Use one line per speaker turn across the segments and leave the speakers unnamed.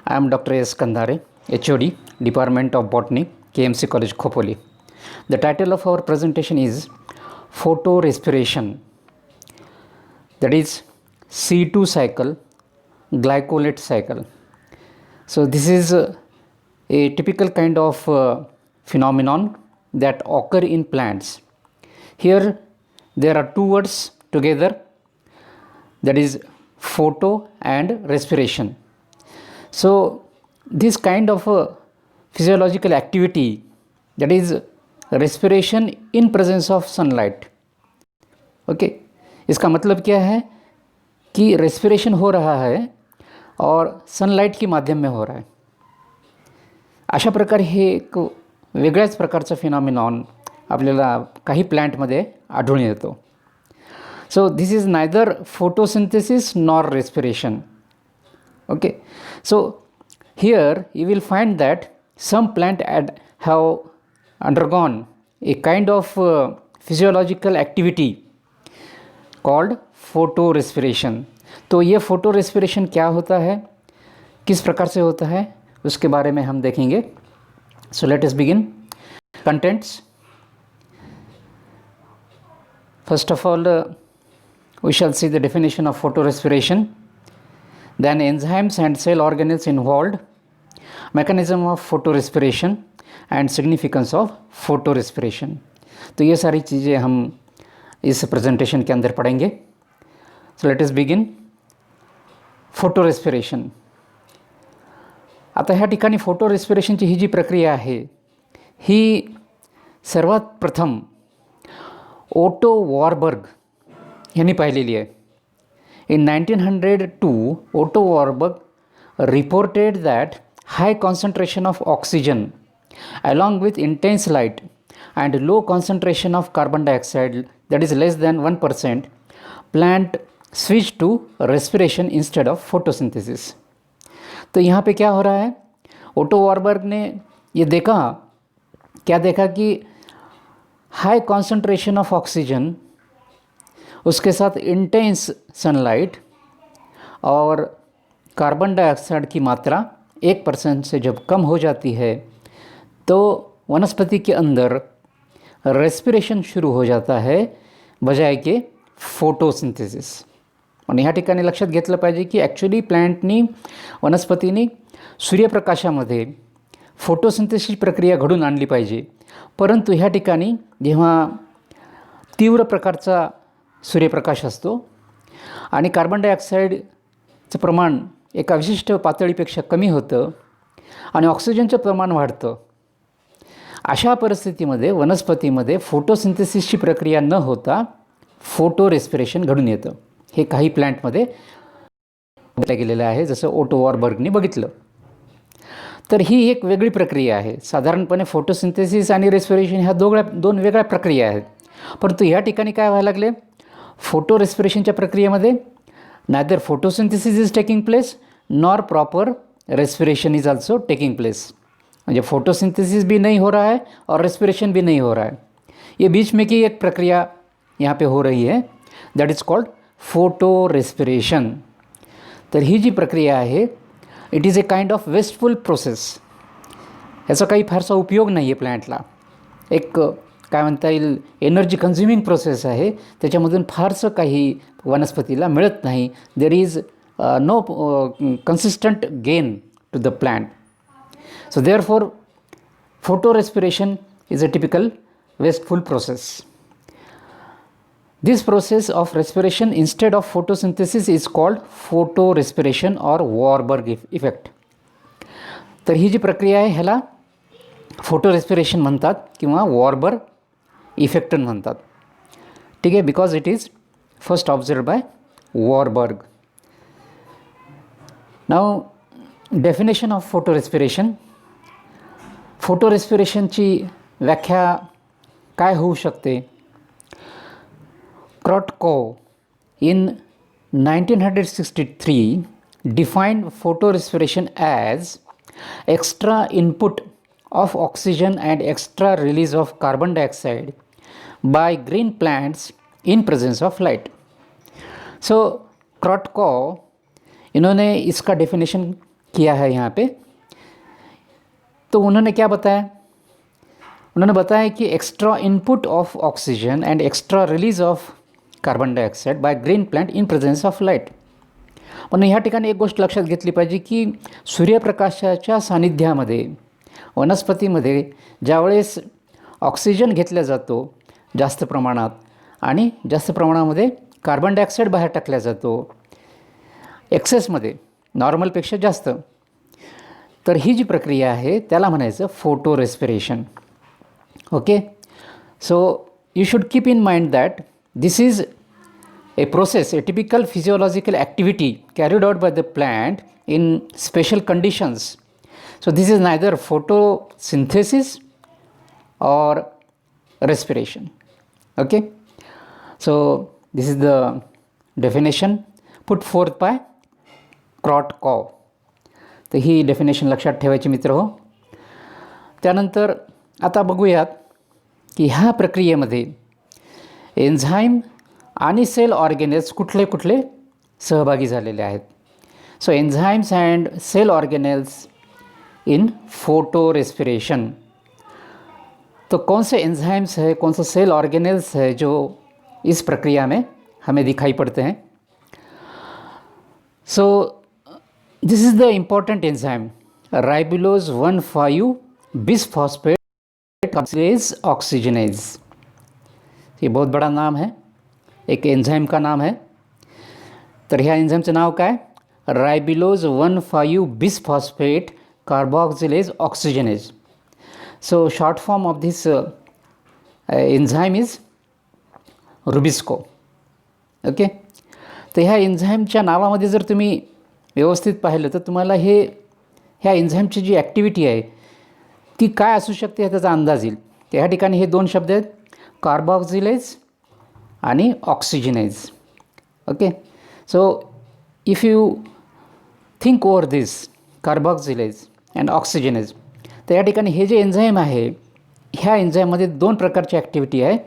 I am Dr. S. Kandare, HOD, Department of Botany, KMC College, Khopoli. The title of our presentation is Photorespiration, that is C2 cycle, glycolate cycle. So this is a typical kind of phenomenon that occur in plants. Here there are two words together, that is photo and respiration. So this kind of physiological activity, that is respiration in presence of sunlight. Okay इसका मतलब क्या है कि respiration हो रहा है और sunlight के माध्यम में हो रहा है. अशा प्रकारे हे एक वेगळ्याच प्रकारचा फिनॉमिनॉन आपल्याला काही प्लांटमध्ये आढळून येतो. So this is neither photosynthesis nor respiration. Okay, so here you will find that some plant have undergone a kind of physiological activity called photorespiration. तो ये photorespiration क्या होता है, किस प्रकार से होता है, उसके बारे में हम देखेंगे. So let us begin. Contents. First of all, we shall see the definition of photorespiration. Then enzymes and cell organelles involved, mechanism of photorespiration and significance of photorespiration. तो ये सारी चीज़ें हम इस प्रेजेंटेशन के अंदर पढ़ेंगे. So let us begin. फोटोरेस्पिरेशन. आता ह्या ठिकाणी फोटोरेस्पिरेशनची ही जी प्रक्रिया आहे ही सर्वात प्रथम ओटो वॉरबर्ग यांनी पाहिलेली आहे. In 1902, Otto Warburg reported that high concentration of oxygen along with intense light and low concentration of carbon dioxide, that is less than 1%, plant switched to respiration instead of photosynthesis. तो यहाँ पे क्या हो रहा है, ओटो वॉरबर्ग ने ये देखा, क्या देखा कि हाई कॉन्सेंट्रेशन ऑफ ऑक्सीजन, उसके साथ इंटेंस सनलाइट और कार्बन डाइऑक्साइड की मात्रा 1% से जब कम हो जाती है तो वनस्पति के अंदर रेस्पिरेशन शुरू हो जाता है बजाय के फोटोसिंथेसिस. आणि ह्या ठिकाणी लक्षात घेतलं पाहिजे की ॲक्च्युली प्लॅन्टनी, वनस्पतींनी सूर्यप्रकाशामध्ये फोटोसिंथेसिस प्रक्रिया घडून आणली पाहिजे. परंतु ह्या ठिकाणी जेव्हा तीव्र प्रकारचा सूर्यप्रकाश असतो आणि कार्बन डायऑक्साईडचं प्रमाण एका विशिष्ट पातळीपेक्षा कमी होतं आणि ऑक्सिजनचं प्रमाण वाढतं, अशा परिस्थितीमध्ये वनस्पतीमध्ये फोटोसिंथेसिसची प्रक्रिया न होता फोटो रेस्पिरेशन घडून येतं. हे काही प्लॅन्टमध्ये बघितलं गेलेलं आहे, जसं ओटो वॉरबर्गने बघितलं. तर ही एक वेगळी प्रक्रिया आहे. साधारणपणे फोटोसिंथेसिस आणि रेस्पिरेशन ह्या दोन वेगळ्या प्रक्रिया आहेत. परंतु ह्या ठिकाणी काय व्हायला लागले, फोटो रेस्पिरेशनच्या प्रक्रियेमध्ये neither photosynthesis is taking place nor proper respiration is also taking place. म्हणजे फोटोसिंथेसिस भी नहीं हो रहा है और रेस्पिरेशन भी नहीं हो रहा है. ये बीच में की एक प्रक्रिया यहाँ पे हो रही है, that is called photorespiration. तर ही जी प्रक्रिया आहे it is a kind of wasteful process. याचा काही फारसा उपयोग नाही आहे प्लॅन्टला. एक काय म्हणता येईल एनर्जी कन्झ्युमिंग प्रोसेस आहे, त्याच्यामधून फारसं काही वनस्पतीला मिळत नाही. There is no consistent gain to the plant. So therefore photo respiration is a typical wasteful process. This process of respiration instead of photosynthesis is called photorespiration और Warburg effect. तर ही जी प्रक्रिया आहे ह्याला photo respiration म्हणतात किंवा Warburg effect म्हणतात. ठीक आहे, because it is first observe by Warburg. नाव definition of photo respiration. Photo रेस्पिरेशनची व्याख्या काय होऊ शकते. Krotkov in 1963 defined photo respiration as extra input of oxygen and extra release of carbon dioxide by green plants in presence of light. So Krotko इन्होंने इसका definition KIA है यहाँ पे। तो उन्होंने क्या बताया, उन्होंने बताया की extra input of oxygen and extra release of carbon dioxide by green plant in presence of light. पण ह्या ठिकाणी एक गोष्ट लक्षात घेतली पाहिजे की सूर्यप्रकाशाच्या सानिध्यामध्ये वनस्पतीमध्ये ज्यावेळेस ऑक्सिजन घेतला जातो जास्त प्रमाणात आणि जास्त प्रमाणामध्ये कार्बन डायऑक्साईड बाहेर टाकला जातो एक्सेसमध्ये, नॉर्मलपेक्षा जास्त, तर ही जी प्रक्रिया आहे त्याला म्हणायचं photo respiration. Okay, so you should keep in mind that this is a process, a typical physiological activity carried out by the plant in special conditions. So this is neither photosynthesis or respiration. Okay, so this is the definition put forth by Krotkow. तर ही definition लक्षात ठेवायची मित्र हो. त्यानंतर आता बघूयात की ह्या प्रक्रियेमध्ये एन्झाईम आणि सेल ऑर्गेनेल्स कुठले कुठले सहभागी झालेले आहेत. So enzymes and cell organelles in photo respiration. तो कौन से एन्झाइम्स है, कौन से सेल ऑर्गेनेल्स है जो इस प्रक्रिया में हमें दिखाई पड़ते हैं. So this is the important enzyme ribulose 1,5 bisphosphate oxygenase. ये बहुत बड़ा नाम है, एक एन्झाईम का नाम है. तर ह्या एन्झाईमचं नाव काय, ribulose 1,5 bisphosphate carboxylase oxygenase. So short form of this enzyme is rubisco. Okay, तर ह्या एन्झाईमच्या नावामध्ये जर तुम्ही व्यवस्थित पाहिलं तर तुम्हाला ह्या एन्झाईमची जी ॲक्टिव्हिटी आहे ती काय असू शकते ह्याचा अंदाज येईल. त्या ठिकाणी हे दोन शब्द आहेत, कार्बोक्सिलेज आणि oxygenase. Okay, so if you think over this carboxylase and oxygenase, तर या ठिकाणी हे जे एन्झाईम आहे ह्या एन्झाईममध्ये दोन प्रकारची ॲक्टिव्हिटी आहे.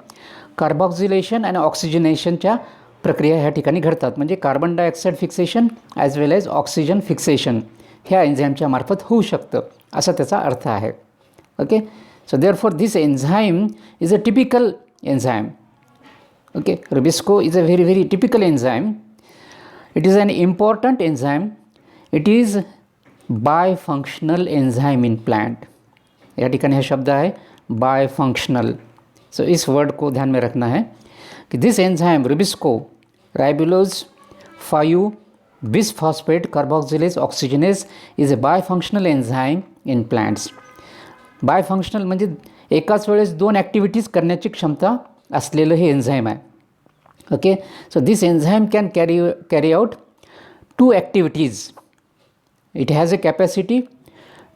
कार्बोक्सिलेशन आणि ऑक्सिजनेशनच्या प्रक्रिया ह्या ठिकाणी घडतात. म्हणजे कार्बन डायऑक्साईड फिक्सेशन ॲज वेल एज ऑक्सिजन फिक्सेशन ह्या एन्झाईमच्या मार्फत होऊ शकतं असा त्याचा अर्थ आहे. Okay, so therefore this enzyme is a typical enzyme. Okay, Rubisco is a very very typical enzyme. It is an important enzyme. It is bifunctional enzyme in plant. या ठिकाणी हा शब्द है bifunctional. So इस वर्ड को ध्यान में रखना है कि दिस enzyme Rubisco ribulose 5 bisphosphate carboxylase oxygenase is a bifunctional enzyme in plants. Bifunctional म्हणजे एकाच वेळेस दोन ॲक्टिव्हिटीज करण्याची क्षमता असलेलं हे एन्झाईम आहे. Okay, so this enzyme can carry out 2 activities. It has a capacity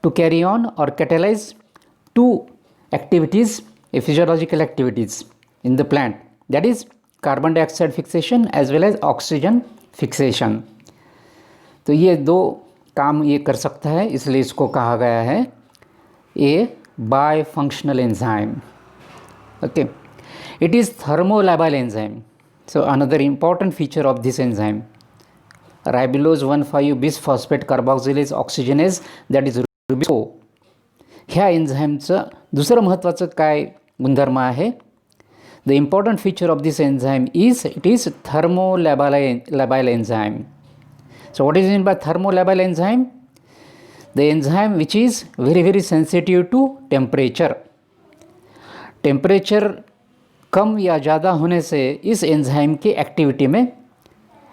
to carry on और catalyse 2 activities, a physiological activities in the plant, that is carbon dioxide fixation as well as oxygen fixation. तो ये 2 काम ये कर सकता है, इसलिए इसको कहा गया है a bifunctional enzyme. Okay, it is thermolabile enzyme. So another important feature of this enzyme, ribulose 1,5 bisphosphate carboxylase oxygenase, that is Rubisco. ह्या एन्झाईमचं दुसरं महत्त्वाचं काय गुणधर्म आहे, the important feature of this enzyme is it is thermolabile enzyme. So what is meant by thermolabile enzyme? The enzyme which is very very sensitive to temperature. Temperature कम या ज़्यादा होने से इस एंजाइम की एक्टिविटी में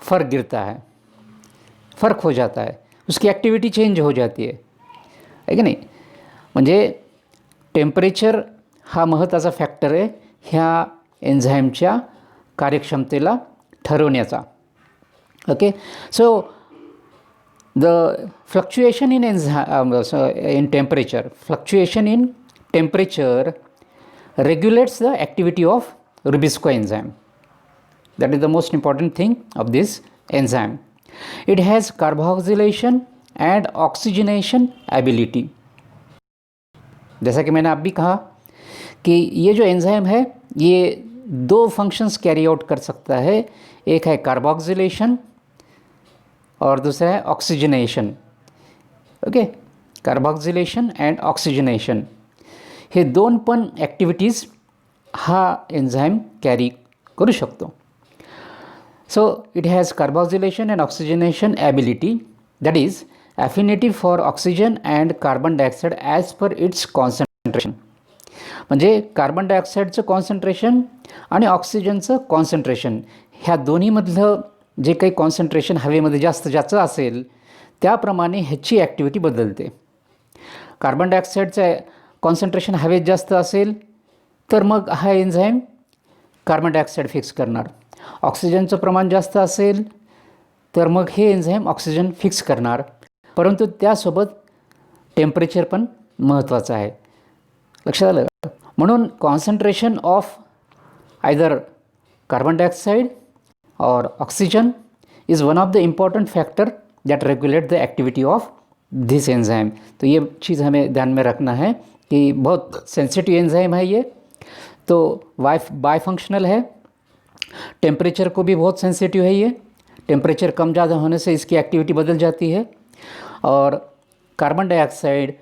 फ़र्क गिरता है, फ़र्क हो जाता है, उसकी एक्टिविटी चेंज हो जाती है की नाही. म्हणजे टेम्परेचर हा महत्त्वाचा फॅक्टर आहे ह्या एन्झाईमच्या कार्यक्षमतेला ठरवण्याचा. Okay, so the fluctuation in temperature regulates the activity of Rubisco enzyme. That is the most important thing of this enzyme. It has carboxylation and oxygenation ability. जैसा कि मैंने आप भी कहा कि ये जो एंजाइम है ये 2 फंक्शंस कैरी आउट कर सकता है. एक है कार्बोक्सिलेशन और दूसरा है ऑक्सीजनेशन. ओके, कार्बॉक्सिलेशन अँड ऑक्सिजनेशन हे दोन पण ॲक्टिव्हिटीज हा एन्झाईम कॅरी करू शकतो. So it has carboxylation and oxygenation ability, that is affinity for oxygen and carbon dioxide as per its concentration. म्हणजे कार्बन डायऑक्साईडचं कॉन्सन्ट्रेशन आणि ऑक्सिजनचं कॉन्सन्ट्रेशन ह्या दोन्हीमधलं जे काही कॉन्सन्ट्रेशन हवेमध्ये जास्त जास्त असेल त्याप्रमाणे ह्याची ॲक्टिव्हिटी बदलते. कार्बन डायऑक्साईडचं कॉन्सन्ट्रेशन हवेत जास्त असेल तर मग हा एन्झाईम कार्बन डायऑक्साईड फिक्स करणार. ऑक्सिजनचं प्रमाण जास्त असेल तर मग हे एन्झाईम ऑक्सिजन फिक्स करणार. परंतु त्यासोबत टेम्परेचर पण महत्त्वाचं आहे. लक्षात आलं? म्हणून concentration of either carbon dioxide और oxygen is one of the important factor that regulate the activity of this enzyme. तो ये चीज़ हमें ध्यान में रखना है कि बहुत सेंसिटिव एंजाइम है ये, तो बायफंक्शनल है, टेम्परेचर को भी बहुत सेंसिटिव है ये. टेम्परेचर कम ज़्यादा होने से इसकी एक्टिविटी बदल जाती है. और कार्बन डाइऑक्साइड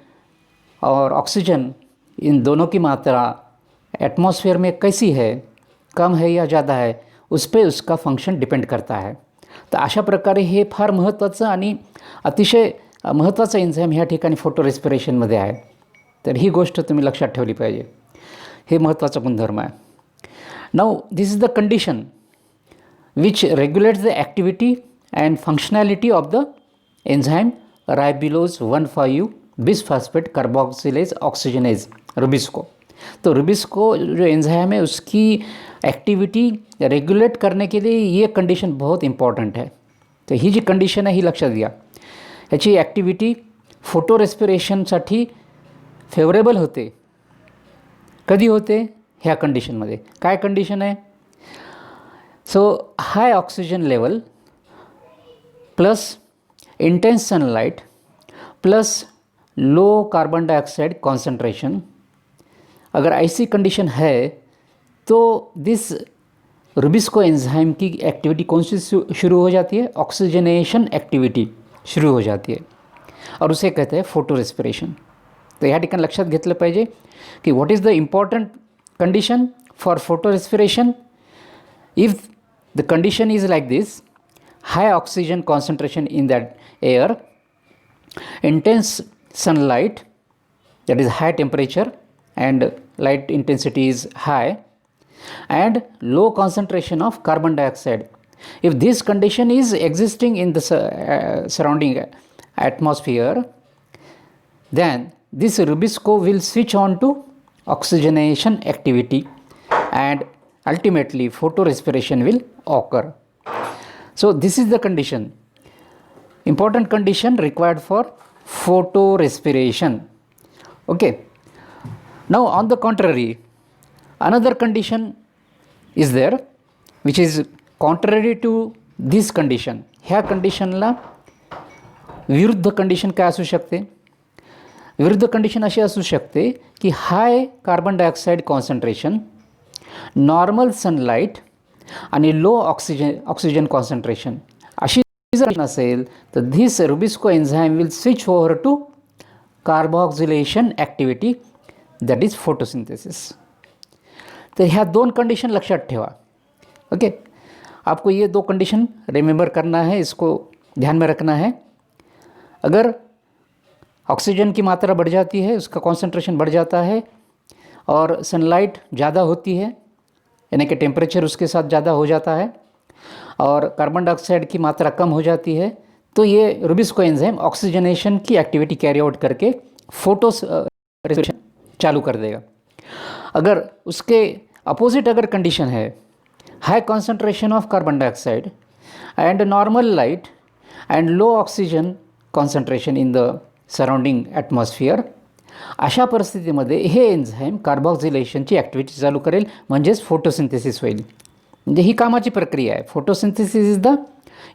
और ऑक्सीजन इन दोनों की मात्रा एटमॉस्फेयर में कैसी है, कम है या ज़्यादा है, उस पर उसका फंक्शन डिपेंड करता है. तर अशा प्रकारे हे फार महत्त्वाचं आणि अतिशय महत्त्वाचं एन्झाईम ह्या ठिकाणी फोटो रेस्पिरेशनमध्ये आहे. तर ही गोष्ट तुम्ही लक्षात ठेवली पाहिजे. हे महत्त्वाचा गुणधर्म आहे. Now this is the condition which regulates the activity and functionality of the enzyme ribulose 1,5-bisphosphate carboxylase oxygenase Rubisco. तो रुबिस्को जो एंजाइम है उसकी एक्टिविटी रेगुलेट करने के लिए ये कंडिशन बहुत इम्पॉर्टंट है. तो ही जी कंडिशन आहे ही लक्षात घ्या. ह्याची ॲक्टिव्हिटी फोटो रेस्पिरेशनसाठी फेवरेबल होते. कधी होते? ह्या कंडिशनमध्ये. काय कंडिशन आहे? So high oxygen level plus intense sunlight plus low carbon dioxide concentration, अगर ऐसी कंडीशन है तो दिस रुबिस्को एंजाइम की एक्टिविटी कौन सी शुरू हो जाती है? ऑक्सीजनेशन एक्टिविटी शुरू हो जाती है और उसे कहते हैं फोटो रेस्पिरेशन. तो ह्या ठिकाणी लक्षात घेतलं पाहिजे की what is the important condition for photorespiration. If the condition is like this, high oxygen concentration in that air, intense sunlight, that is high temperature and light intensity is high, and low concentration of carbon dioxide. If this condition is existing in the surrounding atmosphere, then this Rubisco will switch on to oxygenation activity and ultimately photorespiration will occur. So this is the condition, important condition required for photorespiration. Okay. Now on the contrary, another condition is there which is contrary to this condition. ह्या कंडिशनला विरुद्ध condition काय असू शकते? विरुद्ध condition अशी असू शकते की high carbon dioxide concentration, normal sunlight आणि लो ऑक्सिजन कॉन्सन्ट्रेशन अशी जर असेल तर this rubisco enzyme will switch over to carboxylation activity, that is photosynthesis. तर ह्या दोन कंडीशन लक्षात ठेवा. ओके, आपको ये दो कंडीशन रिमेंबर करना है, इसको ध्यान में रखना है. अगर ऑक्सीजन की मात्रा बढ़ जाती है, उसका कॉन्सेंट्रेशन बढ़ जाता है और सनलाइट ज़्यादा होती है, यानी कि टेम्परेचर उसके साथ ज़्यादा हो जाता है और कार्बन डाइऑक्साइड की मात्रा कम हो जाती है, तो ये रुबिस्को एंजाइम ऑक्सीजनेशन की एक्टिविटी कैरी आउट करके रेस्पिरेशन चालू कर देगा. अगर उसके अपोजिट अगर कंडीशन है, high concentration of carbon dioxide and normal light and low oxygen concentration in the surrounding atmosphere, अशा परिस्थितीमध्ये हे एन्झाईम कार्बॉक्सिलेशनची ॲक्टिव्हिटी चालू करेल, म्हणजेच फोटोसिंथेसिस होईल. म्हणजे ही कामाची प्रक्रिया आहे. Photosynthesis is the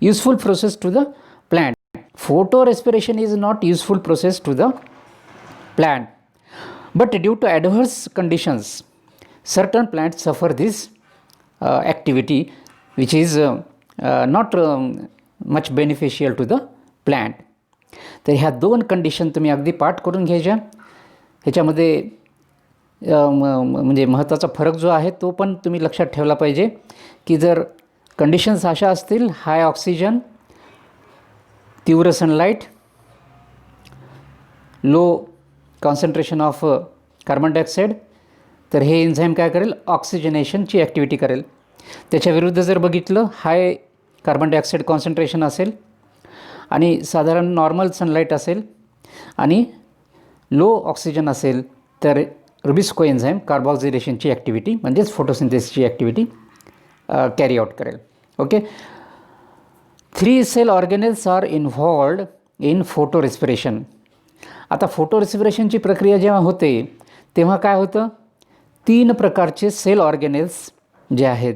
useful process to the plant. Photo respiration is not useful process to the plant, but due to adverse conditions certain plant suffer this activity which is not much beneficial to the plant. तर ह्या 2 condition तुम्ही अगदी पाठ करून घ्यायच्या. ह्याच्यामध्ये म्हणजे महत्त्वाचा फरक जो आहे तो पण तुम्ही लक्षात ठेवला पाहिजे की जर कंडिशन्स अशा असतील, हाय ऑक्सिजन, तीव्र sunlight, low concentration of carbon dioxide, तर हे एन्झाईम काय करेल, ऑक्सिजनेशनची ॲक्टिव्हिटी करेल. त्याच्या विरुद्ध जर बघितलं, हाय कार्बन डायऑक्साईड कॉन्सन्ट्रेशन असेल आणि साधारण नॉर्मल सनलाईट असेल आणि लो ऑक्सिजन असेल, तर रुबिस्को एन्झाईम कार्बॉक्सिलेशनची ॲक्टिव्हिटी म्हणजेच फोटोसिंथेसिसची ॲक्टिव्हिटी कॅरी आउट करेल. Okay. 3 cell organelles are involved in photo respiration. आता फोटो रेस्पिरेशनची प्रक्रिया जेव्हा होते तेव्हा काय होतं, 3 प्रकारचे सेल ऑर्गेनेल्स जे आहेत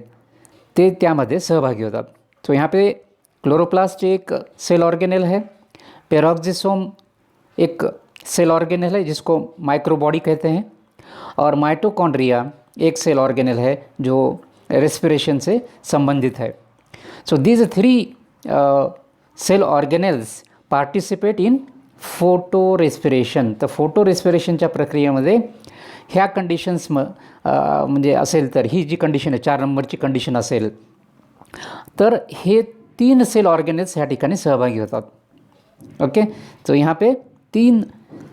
ते त्यामध्ये सहभागी होतात. तो यहाँ पे क्लोरोप्लास्ट एक सेल ऑर्गेनेल है, पेरोक्सिसोम एक सेल ऑर्गेनेल है जिसको माइक्रोबॉडी कहते हैं, और माइटोकॉन्ड्रिया एक सेल ऑर्गेनेल है जो रेस्पिरेशन से संबंधित है. So these 3 cell organelles participate in photo respiration. तर फोटो रेस्पिरेशनच्या प्रक्रियेमध्ये ह्या कंडिशन्स म्हणजे असेल तर ही जी कंडिशन आहे 4 नंबरची कंडिशन असेल तर हे 3 सेल ऑर्गेनेल्स ह्या ठिकाणी सहभागी होतात. ओके. तो यहाँ पे 3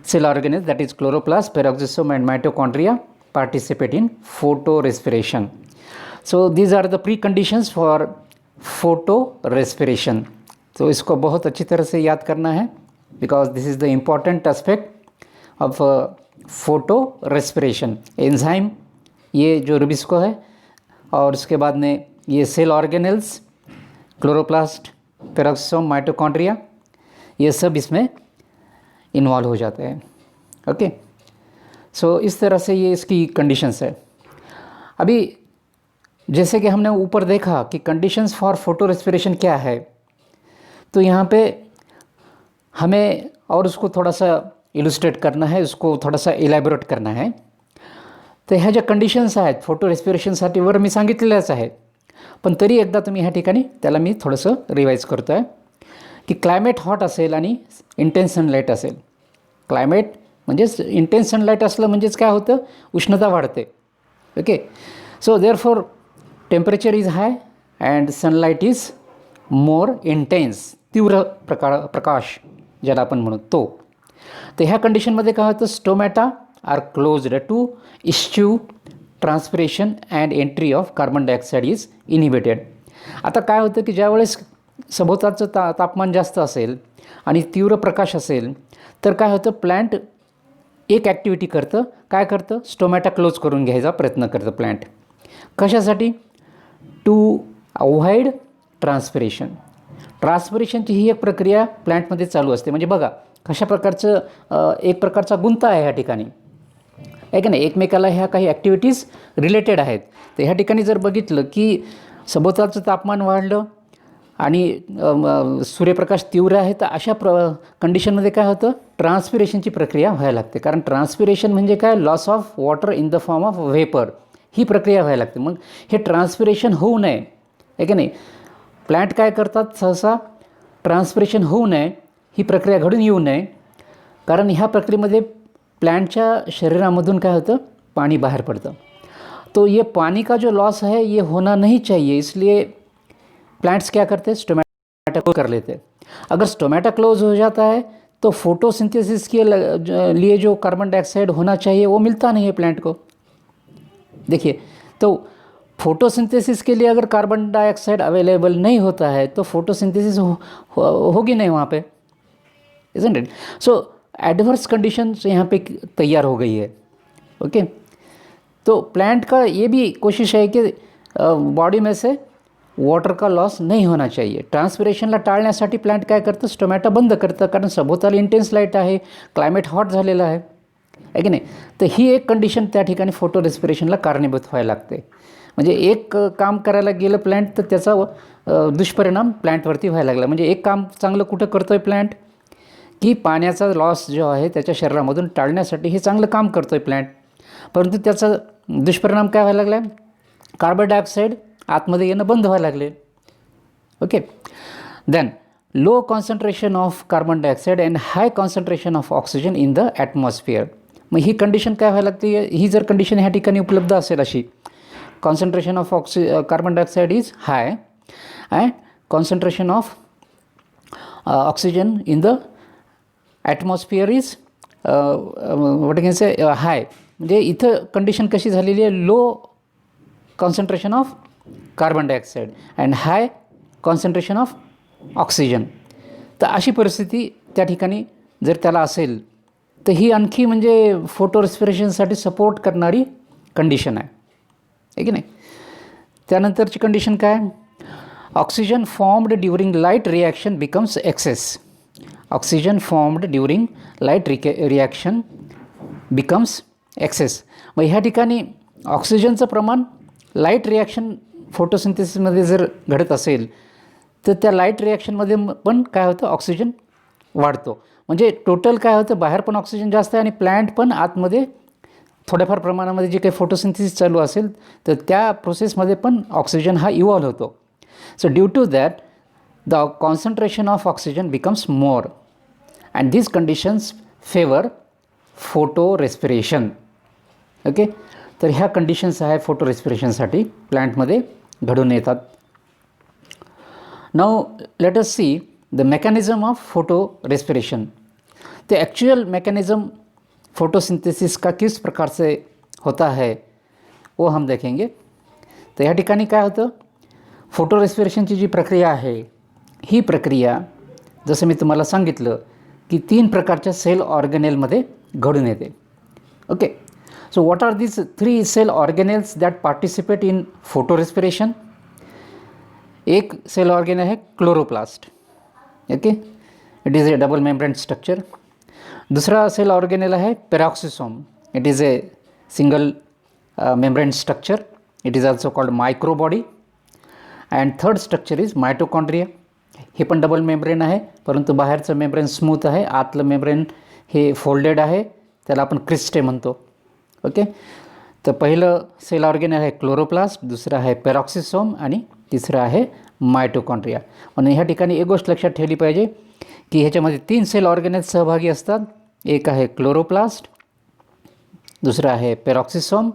cell organelles, that is chloroplast, peroxisome and mitochondria, participate in photorespiration. So these are the preconditions for photorespiration. तो इसको बहुत अच्छी तरह से याद करना है because this is the important aspect of photorespiration. Enzyme ये जो रुबिस्को है और उसके बाद में ये cell organelles chloroplast, peroxisome, mitochondria, ये सब इसमें इन्वॉल्व हो जाते हैं. ओके. सो इस तरह से ये इसकी कंडीशंस है. अभी जैसे कि हमने ऊपर देखा कि कंडीशंस फॉर फोटो रेस्पिरेशन क्या है, तो यहाँ पे हमें और उसको थोड़ा सा इलुस्ट्रेट करना है, उसको थोड़ा सा इलॅबोरेट करना है. तर ह्या ज्या कंडिशन्स आहेत फोटो रेस्पिरेशनसाठी वर मी सांगितलेल्याच आहे, पण तरी एकदा तुम्ही ह्या ठिकाणी त्याला मी थोडंसं रिवाईज करतो आहे की क्लायमेट हॉट असेल आणि इंटेन्स सनलाईट असेल. क्लायमेट म्हणजेच इंटेन्स सनलाईट असलं म्हणजेच काय होतं, उष्णता वाढते. Okay. So therefore temperature is high and sunlight is more intense, तीव्र प्रकाश ज्याला आपण म्हणू तो. तर ह्या कंडिशनमध्ये काय होतं, stomata are closed to issue transpiration and entry of carbon dioxide is inhibited. आता काय होतं की ज्यावेळेस सभोवतालचं तापमान जास्त असेल आणि तीव्र प्रकाश असेल तर काय होतं, प्लॅन्ट एक ॲक्टिव्हिटी करतं, काय करतं, स्टोमॅटा क्लोज करून घ्यायचा प्रयत्न करतं प्लॅन्ट. कशासाठी, टू अवॉइड ट्रान्सपिरेशन. ट्रान्सपिरेशनची ही एक प्रक्रिया प्लॅन्टमध्ये चालू असते. म्हणजे बघा कशा प्रकारचं एक प्रकारचा गुंता आहे ह्या ठिकाणी, आहे की नाही, एकमेकाला ह्या काही ॲक्टिव्हिटीज रिलेटेड आहेत. तर ह्या ठिकाणी जर बघितलं की सभोवतालचं तापमान वाढलं आणि सूर्यप्रकाश तीव्र आहे, तर अशा कंडिशनमध्ये काय होतं, ट्रान्सपिरेशनची प्रक्रिया व्हायला लागते. कारण ट्रान्सपिरेशन म्हणजे काय, loss of water in the form of vapour, ही प्रक्रिया व्हायला लागते. मग हे ट्रान्सपिरेशन होऊ नये, आहे की नाही, प्लॅन्ट काय करतात, सहसा ट्रान्सपिरेशन होऊ नये, ही प्रक्रिया घडून येऊ नये, कारण ह्या प्रक्रियेमध्ये प्लॅन्टच्या शरीरामधून काय होतं, पाणी बाहर पड़ता. तो ये पानी का जो लॉस है ये होना नहीं चाहिए, इसलिए प्लांट्स क्या करते हैं, स्टोमेटा क्लोज कर लेते हैं. अगर स्टोमेटा क्लोज हो जाता है तो फोटोसिंथेसिस के लिए जो कार्बन डाइऑक्साइड होना चाहिए वो मिलता नहीं है प्लांट को. देखिए, तो फोटोसिंथेसिस के लिए अगर कार्बन डाइऑक्साइड अवेलेबल नहीं होता है तो फोटोसिंथेसिस होगी नहीं वहाँ पे, isn't it. So adverse conditions यहाँ पे तैयार हो गई है. ओके. तो प्लांट का ये भी कोशिश है कि बॉडी में से वॉटर का लॉस नहीं होना चाहिए. ट्रान्सपिरेशनला टाळण्यासाठी प्लांट काय करतं, स्टोमॅटा बंद करतं, कारण सभोवताली इंटेन्स लाईट आहे, क्लायमेट हॉट झालेलं आहे की नाही. तर ही एक कंडिशन त्या ठिकाणी फोटो रेस्पिरेशनला कारणीभूत व्हायला लागते. म्हणजे एक काम करायला गेलं प्लांट तर त्याचा दुष्परिणाम प्लांटवरती व्हायला लागला. म्हणजे एक काम चांगलं कुठं करतो आहे प्लांट, की पाण्याचा लॉस जो आहे त्याच्या शरीरामधून टाळण्यासाठी हे चांगलं काम करतो आहे प्लांट, परंतु त्याचा दुष्परिणाम काय व्हायला लागला, कार्बन डायऑक्साईड आतमध्ये येणं बंद व्हायला लागले. Okay. Then low concentration of carbon dioxide and high concentration of oxygen in the atmosphere. मग ही कंडिशन काय व्हायला लागते, ही जर कंडिशन ह्या ठिकाणी उपलब्ध असेल अशी, concentration of carbon dioxide is high and concentration of oxygen in the atmosphere is what can say high. म्हणजे इथं कंडिशन कशी झालेली आहे, low concentration of carbon dioxide and high concentration of oxygen. तर अशी परिस्थिती त्या ठिकाणी जर त्याला असेल तर ही आणखी म्हणजे फोटो रेस्पिरेशनसाठी सपोर्ट करणारी कंडिशन आहे की नाही. त्यानंतरची कंडिशन काय, oxygen formed during light reaction becomes excess. Oxygen formed during light reaction becomes excess. मग ह्या ठिकाणी ऑक्सिजनचं प्रमाण लाईट रिॲक्शन फोटोसिंथेसिसमध्ये जर घडत असेल तर त्या लाईट रिॲक्शनमध्ये पण काय होतं, ऑक्सिजन वाढतो. म्हणजे टोटल काय होतं, बाहेर पण ऑक्सिजन जास्त आहे आणि प्लॅन्ट पण आतमध्ये थोड्याफार प्रमाणामध्ये जे काही फोटोसिंथेसिस चालू असेल तर त्या प्रोसेसमध्ये पण ऑक्सिजन हा इव्हॉल्व होतो. So due to that the concentration of oxygen becomes more and these conditions favour photorespiration. Okay, तर ह्या कंडिशन्स आहे फोटो रेस्पिरेशनसाठी प्लॅन्टमध्ये घडून येतात. Now let us see the mechanism of photo respiration. तो एक्चुअल मैकेनिज़्म फोटोसिंथेसिस का किस प्रकार से होता है वो हम देखेंगे. तर या ठिकाणी काय होतं, फोटो रेस्पिरेशनची जी प्रक्रिया आहे ही प्रक्रिया जसं मी तुम्हाला सांगितलं की 3 प्रकारच्या सेल ऑर्गेनेलमध्ये घडून येते. Okay, so what are this 3 cell organelles that participate in photo respiration. एक सेल ऑर्गेनेल है chloroplast. Okay, it is a double membrane structure. दूसरा सेल ऑर्गेनेल है peroxisome. It is a single membrane structure. It is also called microbody. And third structure is mitochondria. हे पण double membrane आहे, परंतु बाहेरचं membrane smooth आहे, आतलं membrane हे फोल्डेड आहे, त्याला आपण क्रिस्टे म्हणतो. ओके, तर पहिलं सेल ऑर्गेनेल आहे क्लोरोप्लास्ट, दुसरं आहे पेरोक्सिसोम आणि तिसरं आहे मायटोकॉन्ड्रिया. म्हणून ह्या ठिकाणी एक गोष्ट लक्षात ठेवली पाहिजे की ह्याच्यामध्ये 3 सेल ऑर्गेनेल्स सहभागी असतात. एक आहे क्लोरोप्लास्ट, दुसरं आहे पेरोक्सिसोम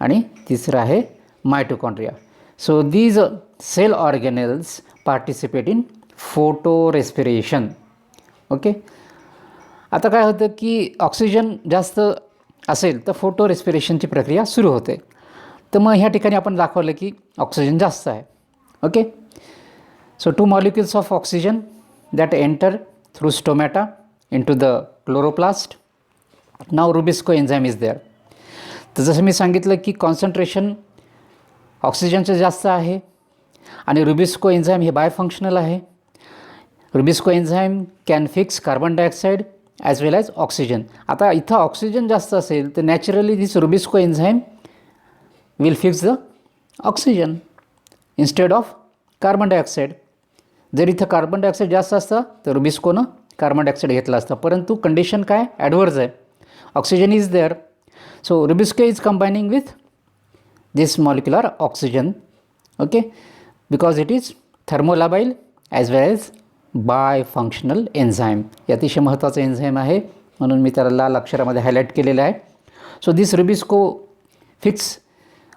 आणि तिसरं आहे mitochondria. So these cell organelles participate in photo respiration. Okay, आता काय होतं की ऑक्सिजन जास्त असेल तर फोटो रेस्पिरेशनची प्रक्रिया सुरू होते. तर मग ह्या ठिकाणी आपण दाखवलं की ऑक्सिजन जास्त आहे. Okay, so 2 molecules of oxygen that enter through stomata into the chloroplast. Now rubisco enzyme is there. तर जसं मी सांगितलं की कॉन्सन्ट्रेशन ऑक्सिजनचं जास्त आहे आणि रुबिस्को एन्झाईम हे बायफंक्शनल आहे. Rubisco enzyme can fix carbon dioxide as well as oxygen. आता इथं ऑक्सिजन जास्त असेल तर naturally this Rubisco enzyme will fix the oxygen instead of carbon dioxide. जर इथं कार्बन डायऑक्साईड जास्त असतं तर रुबिस्कोनं कार्बन डायऑक्साईड घेतला असता, परंतु कंडिशन काय ॲडवर्स आहे, oxygen is there. So rubisco is combining with this molecular oxygen. Okay, because it is thermolabile as well as bifunctional enzyme. हे अतिशय महत्त्वाचं एन्झाईम आहे म्हणून मी त्याला लाल अक्षरामध्ये हायलाईट केलेलं आहे. So this Rubisco fix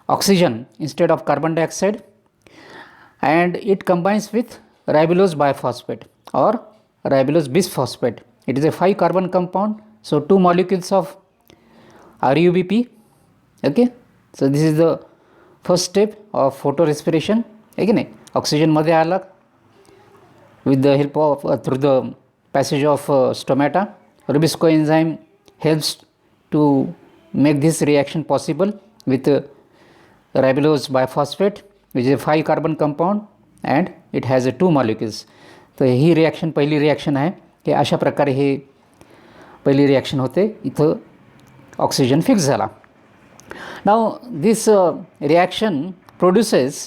oxygen instead of carbon dioxide and it combines with ribulose biphosphate or ribulose bisphosphate. It is a 5 carbon compound, so 2 molecules of RUBP. Okay, so this is the first step of photo respiration. Again, oxygen मध्ये आला with the help of through the passage of stomata. Rubisco enzyme helps to make this reaction possible with ribulose biphosphate which is a 5 carbon compound and it has a 2 molecules. तर ही reaction पहिली reaction आहे की अशा प्रकारे हे पहिली reaction होते, इथं ऑक्सिजन फिक्स झाला. Now this reaction produces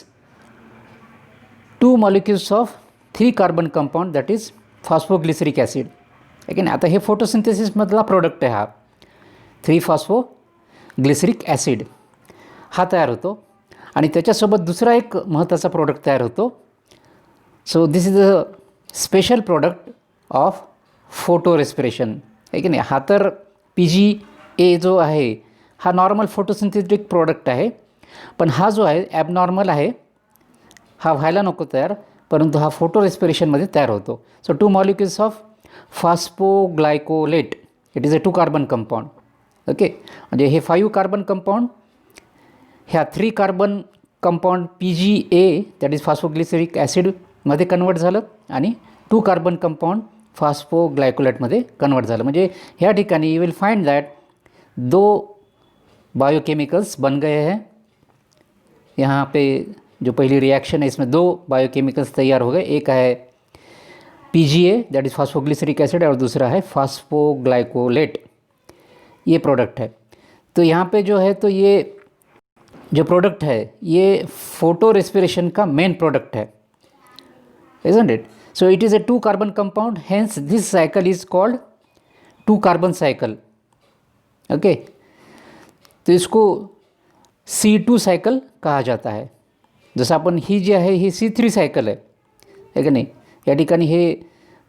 2 molecules of 3 carbon compound that is phosphoglyceric acid. again आता हे फोटोसिंथेसिसमधला प्रोडक्ट आहे हा 3 phosphoglyceric acid हा तयार होतो आणि त्याच्यासोबत दुसरा एक महत्त्वाचा प्रोडक्ट तयार होतो. So this is the special product of photo respiration आहे की नाही. हा तर PGA जो आहे हा नॉर्मल फोटोसिंथेटिक प्रोडक्ट आहे, पण हा जो आहे ॲबनॉर्मल आहे, हा व्हायला नको तयार, परंतु हा फोटो रेस्पिरेशनमध्ये तयार होतो. So 2 molecules of phosphoglycolate, it is a 2 carbon compound. Okay, म्हणजे हे 5 कार्बन कंपाऊंड ह्या 3 carbon compound PGA that is phosphoglyceric ॲसिडमध्ये कन्वर्ट झालं आणि 2 कार्बन कंपाऊंड फॉस्फोग्लायकोलेटमध्ये कन्वर्ट झालं. म्हणजे ह्या ठिकाणी you will find that 2 biochemicals बन गए हैं. यहाँ पे जो पहली रिएक्शन है इसमें 2 बायोकेमिकल्स तैयार हो गए. एक है PGA that is phosphoglyceric acid और दूसरा है फॉस्फोग्लाइकोलेट, ये प्रोडक्ट है. तो यहाँ पे जो है तो ये जो प्रोडक्ट है ये फोटो रेस्पिरेशन का मेन प्रोडक्ट है, isn't it? So it is a 2 carbon compound, hence this cycle is called 2 carbon cycle. Okay, तो इसको C2 सायकल कहा जाता है. जसं आपण ही जी आहे ही C3 सायकल आहे की नाही. या ठिकाणी हे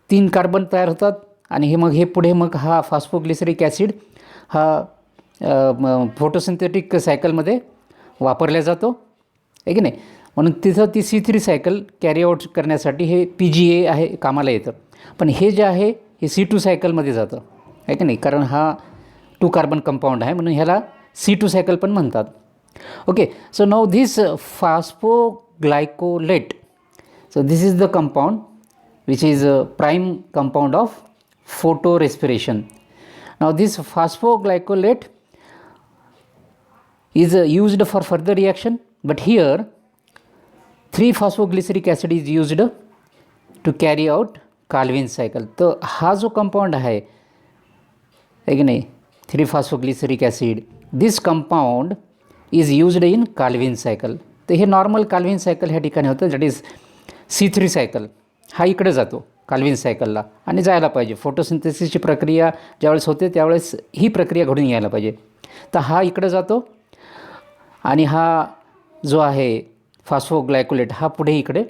3 कार्बन तयार होतात आणि हे मग हे पुढे मग हा फॉस्फोग्लिसरिक ॲसिड हा फोटोसिंथेटिक सायकलमध्ये वापरला जातो आहे की नाही. म्हणून तिथं ती C3 सायकल कॅरी आउट करण्यासाठी हे PGA आहे कामाला येतं. पण हे जे आहे हे C2 सायकलमध्ये जातं आहे की नाही, कारण हा 2 कार्बन कंपाऊंड आहे म्हणून ह्याला C2 सायकल पण म्हणतात. Okay, so now this phosphoglycolate, so this is the compound which is prime compound of photo respiration. Now this phosphoglycolate is used for further reaction, but here 3-phosphoglyceric acid is used to carry out Calvin cycle. तो हा जो compound आहे की नाही 3-phosphoglyceric acid, this compound is used in Calvin cycle. तर हे normal Calvin cycle ह्या ठिकाणी होतं, दॅट इज C3 सायकल. हा इकडे जातो काल्विन सायकलला आणि जायला पाहिजे. फोटोसिंथेसिसची प्रक्रिया ज्यावेळेस होते त्यावेळेस ही प्रक्रिया घडून यायला पाहिजे. तर हा इकडे जातो आणि हा जो आहे फॉस्फोग्लायकोलेट हा पुढे इकडे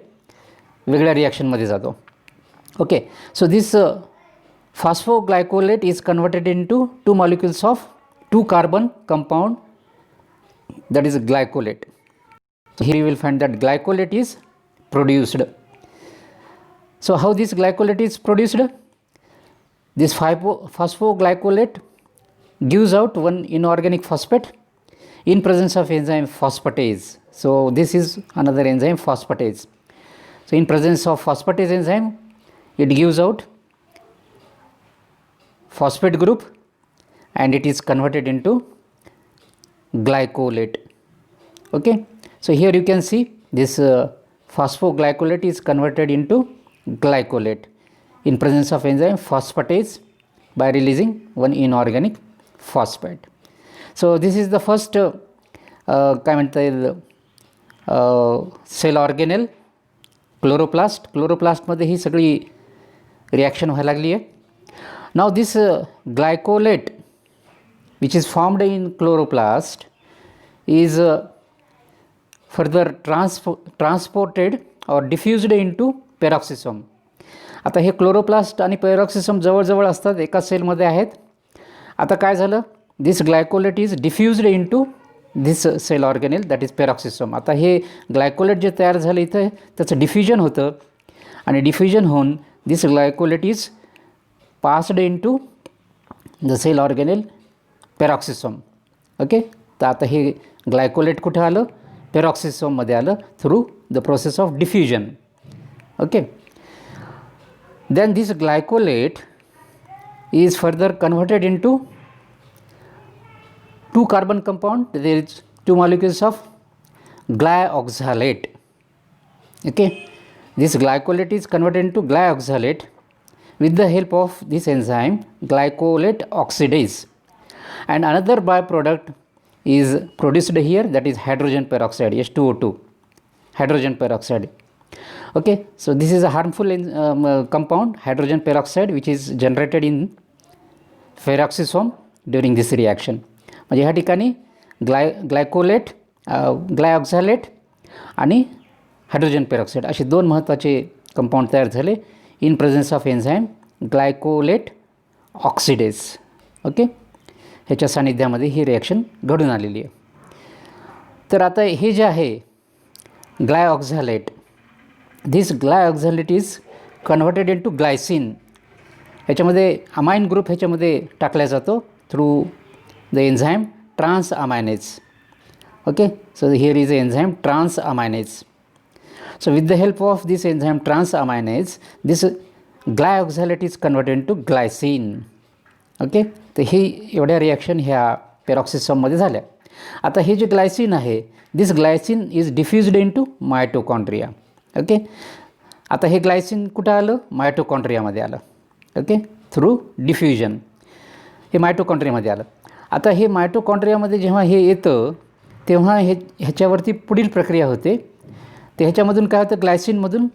वेगळ्या रिॲक्शनमध्ये जातो. Okay, so this phosphoglycolate is converted into 2 molecules of 2 carbon compound that is glycolate. Here you will find that glycolate is produced. So how this glycolate is produced? This phosphoglycolate gives out one inorganic phosphate in presence of enzyme phosphatase. So this is another enzyme phosphatase. So in presence of phosphatase enzyme, it gives out phosphate group and it is converted into glycolate. Okay, so here you can see this phosphoglycolate is converted into glycolate in presence of enzyme phosphatase by releasing one inorganic phosphate. So this is the first काय म्हणता येईल sale organelle क्लोरोप्लास्टमध्ये ही सगळी reaction व्हायला लागली आहे. Now this ग्लायकोलेट which is formed in chloroplast is further transported or diffused into peroxisome. आता हे chloroplast आणि पेरॉक्सिसम जवळजवळ असतात, एका सेलमध्ये आहेत. आता काय झालं, this glycolate is diffused into this cell organelle that is peroxisome. आता हे ग्लायकोलेट जे तयार झालं इथं त्याचं डिफ्युजन होतं आणि डिफ्युजन होऊन this glycolate is passed into the cell organelle peroxisome. Okay, तर आता हे ग्लायकोलेट कुठं आलं, पेरॉक्सिसोममध्ये आलं through the process of diffusion. Okay, then this glycolate is further converted into 2 carbon compound, there is 2 molecules of glyoxalate. Okay, this glycolate is converted into glyoxalate with the help of this enzyme glycolate oxidase. And another byproduct is produced here, that is hydrogen peroxide, H2O2, hydrogen peroxide. Okay, so this is a harmful compound, hydrogen peroxide, which is generated in peroxisome during this reaction. म्हणजे ह्या ठिकाणी ग्लायकोलेट, ग्लायऑक्झॅलेट आणि hydrogen peroxide असे 2 महत्त्वाचे compound तयार झाले in presence of enzyme glycolate oxidase. Okay, ह्याच्या सानिध्यामध्ये ही रिॲक्शन घडून आलेली आहे. तर आता हे जे आहे glyoxalate, this glyoxalate is converted into glycine. ह्याच्यामध्ये अमाइन ग्रुप ह्याच्यामध्ये टाकला जातो through the enzyme transaminase. Okay, so here is enzyme transaminase. So with the help of this enzyme transaminase, this glyoxylate is converted into glycine. Okay, तर ही एवढ्या reaction ह्या पेरॉक्सिसोममध्ये झाल्या. आता हे जे ग्लायसिन आहे, दिस Glycine is diffused into mitochondria. Okay, आता हे ग्लायसिन कुठं आलं? मायटोकॉन्ड्रियामध्ये आलं. ओके, थ्रू डिफ्युजन हे मायटोकॉन्ड्रियामध्ये आलं. आता हे मायटोकॉन्ड्रियामध्ये जेव्हा हे येतं तेव्हा ह्याच्यावरती पुढील प्रक्रिया होते. ते ह्याच्यामधून काय होतं, ग्लायसिनमधून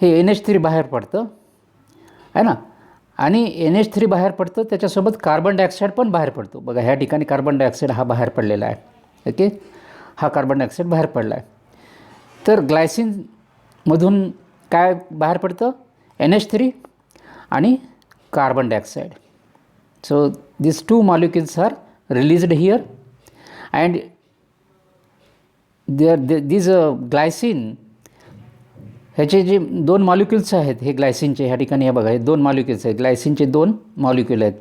हे NH3 बाहेर पडतं आहे ना, आणि NH3 बाहेर पडतं, त्याच्यासोबत कार्बन डायऑक्साईड पण बाहेर पडतो. बघा ह्या ठिकाणी कार्बन डायऑक्साईड हा बाहेर पडलेला आहे. ओके, हा कार्बन डायऑक्साईड बाहेर पडला आहे. तर ग्लायसिनमधून काय बाहेर पडतं? NH3 आणि carbon dioxide. So this two molecules are released here and this glycine, ह्याचे जे दोन मॉलिक्युल्स आहेत हे ग्लायसिनचे, ह्या ठिकाणी हे बघा हे दोन मॉलिक्युल्स आहेत, ग्लायसिनचे दोन मॉलिक्युल आहेत.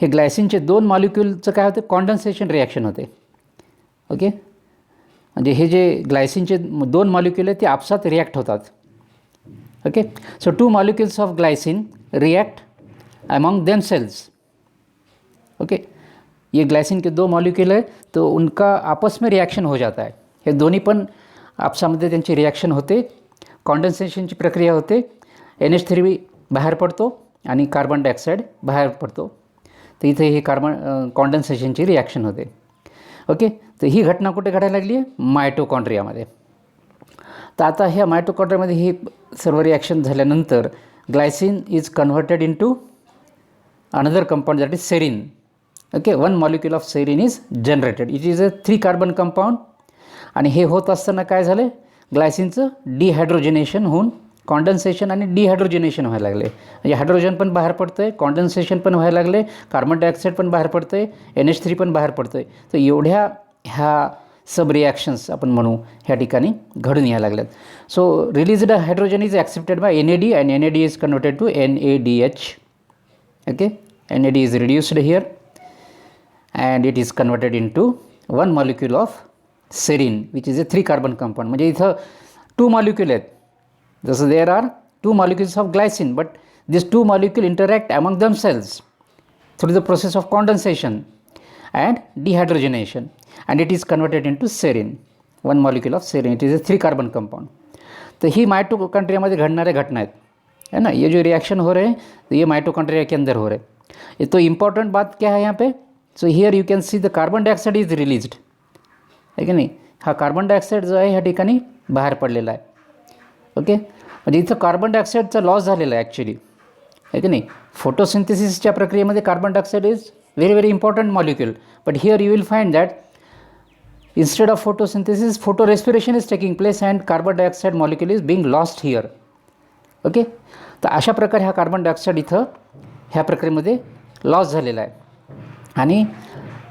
हे ग्लायसिनचे दोन मॉलिक्युलचं काय होतं? कॉन्डन्सेशन रिॲक्शन होते. ओके, म्हणजे हे जे ग्लायसिनचे दोन मॉलिक्युल आहेत ते आपसात रिॲक्ट होतात. Okay, so two molecules of glycine react among themselves. Okay, ये ग्लायसिन के दो मॉलिक्यूल है तो उनका आपस में रिॲक्शन हो जाता है. हे दोन्ही पण आपसामध्ये त्यांची रिॲक्शन होते, कॉन्डन्सेशनची प्रक्रिया होते, NH3 बाहेर पडतो आणि कार्बन डायऑक्साईड बाहेर पडतो. तर इथे हे कॉन्डन्सेशनची रिॲक्शन होते. ओके, तर ही घटना कुठे घडायला लागली आहे? मायटोकॉन्ड्रियामध्ये. तर आता ह्या मायटोकॉन्ड्रियामध्ये ही सर्व रिॲक्शन झाल्यानंतर glycine is converted into another compound that is serine. Okay, one molecule of serine is generated. It is a 3 carbon compound. आणि हे होत असताना काय झालं? ग्लायसिनचं डिहायड्रोजनेशन होऊन कॉन्डन्सेशन आणि डिहायड्रोजनेशन व्हायला लागले. म्हणजे हायड्रोजन पण बाहेर पडतं आहे, कॉन्डन्सेशन पण व्हायला लागले, कार्बन डायऑक्साईड पण बाहेर पडतं आहे, NH3 पण बाहेर पडतं आहे. तर एवढ्या ह्या सब रिॲक्शन्स आपण म्हणू ह्या ठिकाणी घडून यायला लागल्यात. So released hydrogen is accepted bye NAD and NAD is converted to NADH. Okay, NAD is reduced here and it is converted into one molecule of serine which is a 3 carbon compound. म्हणजे इथं 2 molecule आहेत. जसं there are 2 molecules of Glycine, but this 2 molecule interact among themselves through the process of condensation and dehydrogenation, and it is converted into serine, one molecule of serine. It is a 3 carbon compound. तो ही mitochondria घटनारे घटना है ना. ये जो reaction हो रहे हैं तो ये माइटोकॉन्ड्रिया के अंदर हो रहे हैं. ये तो इम्पॉर्टेंट बात क्या है यहाँ पे? So here you can see the carbon dioxide is released, है की नाही. हा कार्बन डायऑक्साईड जो आहे ह्या ठिकाणी बाहेर पडलेला आहे. ओके, म्हणजे इथं कार्बन डायऑक्साईडचा लॉस झालेला आहे ॲक्च्युली, है की नाही. फोटोसिंथेसिसच्या प्रक्रियेमध्ये carbon dioxide is very very important molecule, but here you will find that instead of photosynthesis, photorespiration is taking place and carbon dioxide molecule is being lost here. Okay, तर अशा प्रकारे हा कार्बन डायऑक्साईड इथं ह्या प्रक्रियेमध्ये loss झालेला आहे. आणि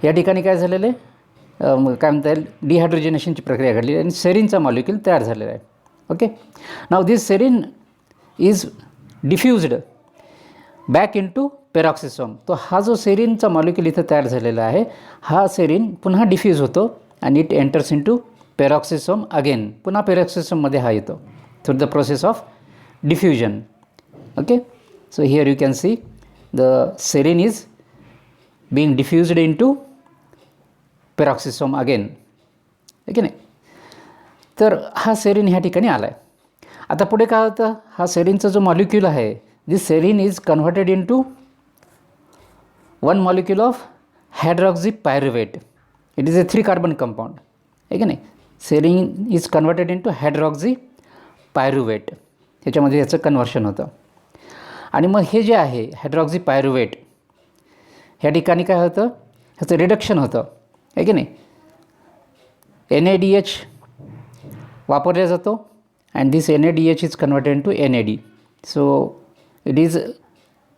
या ठिकाणी काय झालेलं आहे, काय म्हणता येईल, डिहायड्रोजनेशनची प्रक्रिया घडली आणि सेरीनचा मॉलिक्यूल तयार झालेला आहे. Okay, now this serine is diffused back into peroxisome. तो हा जो सेरीनचा मॉलिक्यूल इथं तयार झालेला आहे, हा सेरीन पुन्हा डिफ्यूज होतो and it enters into peroxisome again. पुन्हा पेरॉक्सिसोममध्ये हा येतो through the process of diffusion. Okay, so here you can see the serine is being diffused into peroxisome again. आहे की नाही. तर हा सेरीन ह्या ठिकाणी आला आहे. आता पुढे काय होतं, हा सेरीनचा जो मॉलिक्यूल आहे, this serine is converted into one molecule of hydroxy pyruvate. It is a 3 carbon compound, आहे की नाही. Serine is converted into hydroxy pyruvate, ह्याच्यामध्ये याचं कन्व्हर्शन होतं. आणि मग हे जे आहे हायड्रॉक्सी पायरुवेट, ह्या ठिकाणी काय होतं, ह्याचं रिडक्शन होतं, आहे की नाही. NADH वापरला जातो and this NADH is converted into NAD. So It is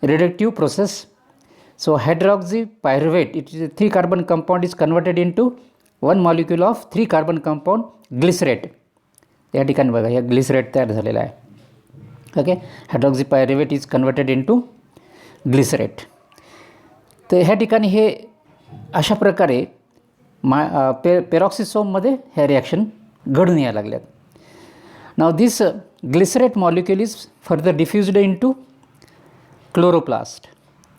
reductive process. So hydroxypyruvate, it is a 3 carbon compound is converted into one molecule of 3 carbon compound glycerate. या ठिकाणी बघा या ग्लिसरेट तयार झालेला आहे. Okay, hydroxypyruvate is converted into glycerate. तर ह्या ठिकाणी हे अशा प्रकारे पेरॉक्सिसोममध्ये ह्या रिॲक्शन घडून यायला लागल्यात. Now this glycerate molecule is further diffused into chloroplast.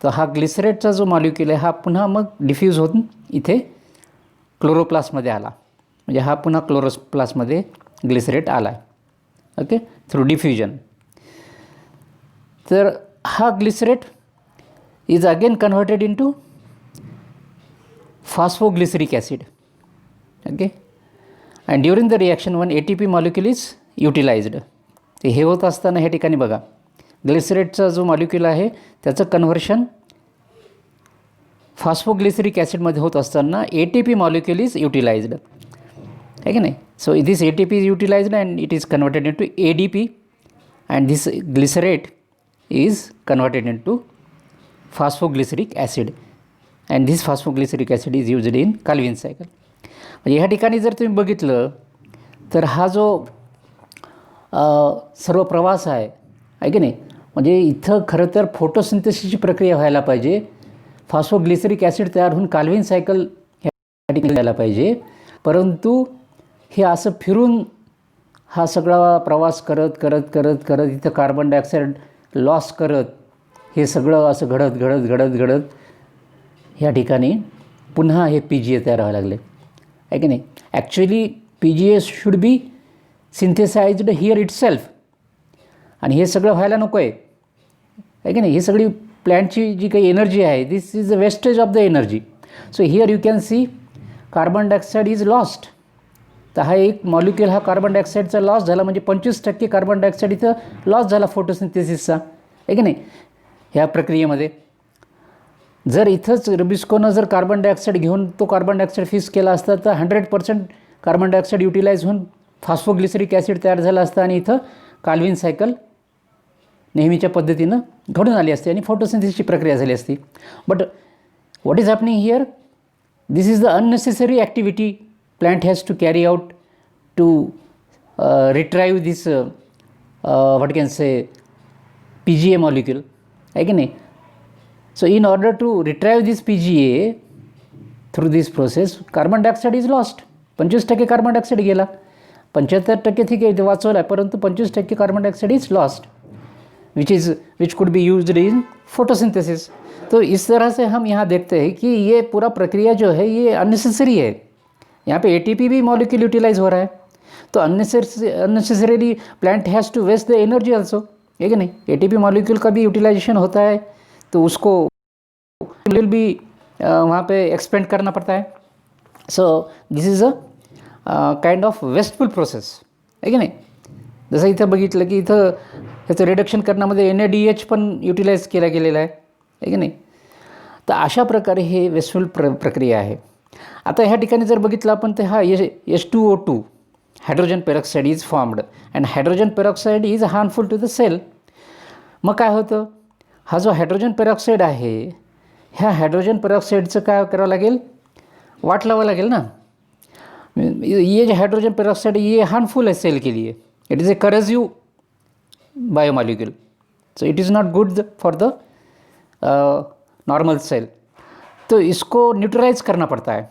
तर हा ग्लिसरेटचा जो मॉलिक्युल आहे हा पुन्हा मग डिफ्यूज होऊन इथे क्लोरोप्लास्टमध्ये आला. म्हणजे हा पुन्हा क्लोरोप्लास्टमध्ये ग्लिसरेट आला आहे. Okay, through diffusion. तर हा glycerate is again converted into phosphoglyceric acid. Okay, and during the reaction one ATP molecule is utilised. ते हे होत असताना ह्या ठिकाणी बघा ग्लिसरेटचा जो मॉलिक्युल आहे त्याचं कन्व्हर्शन फॉस्फोग्लिसरिक ॲसिडमध्ये होत असताना ATP मॉलिक्युल इज युटिलाइज्ड. आहे की नाही. So this ATP is utilized and it is converted into ADP, and this glycerate is converted into phosphoglyceric acid, and this phosphoglyceric acid is used in Calvin cycle. म्हणजे ह्या ठिकाणी जर तुम्ही बघितलं तर हा जो सर्व प्रवास आहे की नाही, म्हणजे इथं खरं तर फोटोसिंथेसिसची प्रक्रिया व्हायला पाहिजे. फॉस्फोग्लिसरिक ॲसिड तयार होऊन काल्विन सायकल ह्या ठिकाणी व्हायला पाहिजे, परंतु हे असं फिरून हा सगळा प्रवास करत करत करत करत इथं कार्बन डायऑक्साईड लॉस करत हे सगळं असं घडत घडत घडत घडत ह्या ठिकाणी पुन्हा हे PGA तयार व्हायला लागले. आहे की नाही. Actually PGA should be synthesised here itself, आणि हे सगळं व्हायला नको आहे. आहे की नाही. ही सगळी प्लॅन्टची जी काही एनर्जी आहे this is the wastage of the energy. So here you can see carbon dioxide is lost. तर हा एक मॉलिक्युल हा कार्बन डायऑक्साईडचा लॉस झाला, म्हणजे 25% कार्बन डायऑक्साईड इथं लॉस झाला फोटोसिंथेसिसचा. आहे की नाही. ह्या प्रक्रियेमध्ये जर इथंच रुबिस्कोनं जर कार्बन डायऑक्साईड घेऊन तो कार्बन डायऑक्साईड फिक्स केला असता तर 100% कार्बन डायऑक्साईड युटिलाइज होऊन फॉस्फोग्लिसरिक ॲसिड तयार झाला असता आणि इथं काल्विन सायकल नेहमीच्या पद्धतीनं घडून आली असते आणि फोटोसिंथेसिसची प्रक्रिया झाली असती. But what is happening here, this is the unnecessary activity plant has to carry out to retrieve this what can say PGA molecule. आहे की नाही. So in order to retrieve this PGA through this process carbon dioxide is lost. 25% carbon dioxide गेला. 75% ठीक आहे वाचवला आहे, परंतु 25% carbon dioxide is lost which could be used in photosynthesis. तो इस तरह से हम यहाँ देखते हैं कि ये पूरा प्रक्रिया जो है ये अननेसेसरी है. यहाँ पे ATP भी मॉलिक्यूल यूटिलाइज हो रहा है, तो unnecessarily plant has to waste the energy also. है कि नहीं. ATP मॉलिक्यूल का भी यूटिलाइजेशन होता है तो उसको विल भी वहाँ पे एक्सपेंड करना पड़ता है. So this is a kind of wasteful process. है की नाही. जसं इथं बघितलं की इथं ह्याचं रिडक्शन करण्यामध्ये NADH पण युटिलाइज केला गेलेला आहे. है की नाही. तर अशा प्रकारे हे वेस्टफुल प्रक्रिया आहे. आता ह्या ठिकाणी जर बघितलं आपण तर हा H2O2 hydrogen peroxide is formed and hydrogen peroxide is harmful to the cell. मग काय होतं, हा जो हायड्रोजन पेरॉक्साईड आहे ह्या हायड्रोजन पेरॉक्साईडचं काय करावं लागेल, वाट लावावं लागेल ना. ये जो हायड्रोजन पेरॉक्साईड ये हार्मफुल है सेल के लिए. It is a corrosive biomolecule, so it is not good for the normal cell. तो इसको न्यूट्रलाइज करना पड़ता है,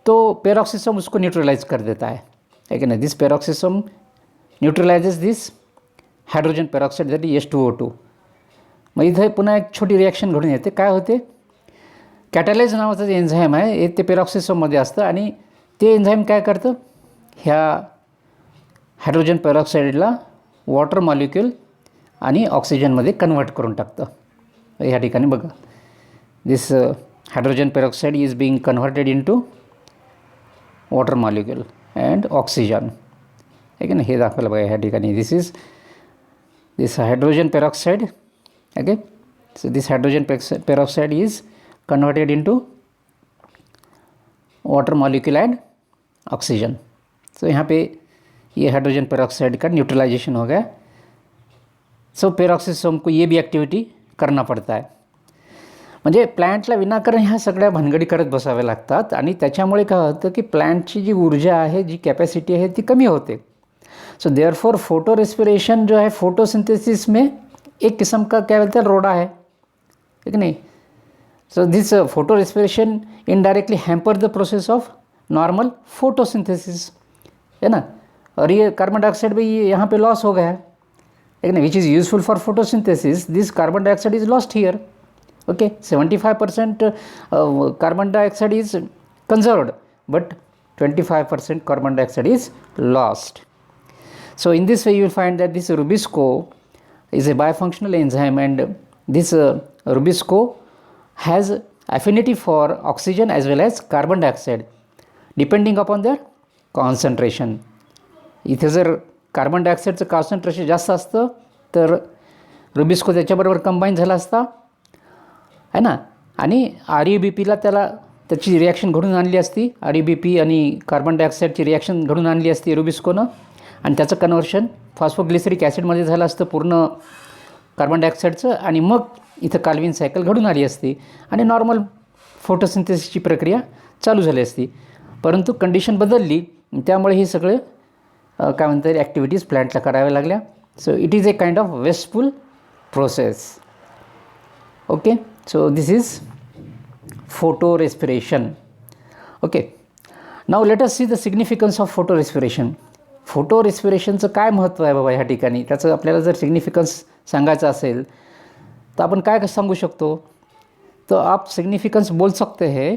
तो पेरॉक्सिसम उसको न्यूट्रलाइज कर देता है. कि नहीं. This peroxisome neutralises this hydrogen peroxide that is H2O2. मग इथे पुन्हा एक छोटी रिॲक्शन घडून येते. काय होते, कॅटालाइज नावाचं जे एन्झाईम आहे ते पेरॉक्सिसममध्ये असतं आणि ते एन्झाईम काय करतं, ह्या हायड्रोजन पेरॉक्साईडला वॉटर मॉलिक्यूल आणि ऑक्सिजनमध्ये कन्वर्ट करून टाकतं. ह्या ठिकाणी बघा this hydrogen peroxide is being converted into water molecule and oxygen. आहे की नाही. हे दाखवलं बघा ह्या ठिकाणी this is this hydrogen peroxide. Okay. So this hydrogen peroxide is converted into water molecule and oxygen. So यहाँ पे ये हाइड्रोजन पेरॉक्साइड का न्यूट्रलाइजेशन हो गया सो पेरॉक्सिसोम को ये भी ॲक्टिव्हिटी करना पडता है. म्हणजे प्लॅन्टला विनाकारण ह्या सगळ्या भानगडी करत बसाव्या लागतात आणि त्याच्यामुळे काय होतं की प्लॅन्टची जी ऊर्जा आहे, जी कॅपॅसिटी आहे ती कमी होते. सो देयरफॉर फोटो रेस्पिरेशन जो है फोटोसिंथेसिस में एक किस्म का क्या बोलते हैं रोड़ा है, ठीक नहीं. So this photo respiration indirectly hamper the process of normal photosynthesis, है ना. और ये कार्बन डाइऑक्साइड भी यहाँ पे लॉस हो गया है, ठीक नहीं, which is useful for photosynthesis. This carbon dioxide is lost here. Okay, 75% carbon dioxide is conserved, but 25% carbon dioxide is lost. So in this way you will find that this Rubisco is a bifunctional enzyme, and this Rubisco has affinity for oxygen as well as carbon dioxide depending upon their concentration. इथे जर carbon डायऑक्साईडचं concentration जास्त असतं तर Rubisco त्याच्याबरोबर combine झाला असता, है ना. आणि RUBPला त्याची रिॲक्शन घडून आणली असती. RUBP आणि कार्बन डायऑक्साईडची रिॲक्शन घडून आणली असती रुबिस्कोनं, आणि त्याचं कन्व्हर्शन फॉस्फोग्लिसरिक ॲसिडमध्ये झालं असतं पूर्ण कार्बन डायऑक्साईडचं, आणि मग इथं काल्विन सायकल घडून आली असती आणि नॉर्मल फोटोसिंथेसिसची प्रक्रिया चालू झाली असती. परंतु कंडिशन बदलली, त्यामुळे हे सगळे काय म्हणतात ॲक्टिव्हिटीज प्लॅन्टला कराव्या लागल्या. So it is a kind of wasteful process. Okay, so this is photorespiration. Okay, now let us see the significance of photorespiration. फोटोरेस्पिरेशनचं काय महत्त्व आहे बाबा ह्या ठिकाणी, त्याचं आपल्याला जर सिग्निफिकन्स सांगायचं असेल तर आपण काय सांगू शकतो. तो आप सिग्निफिकन्स बोल सकते हैं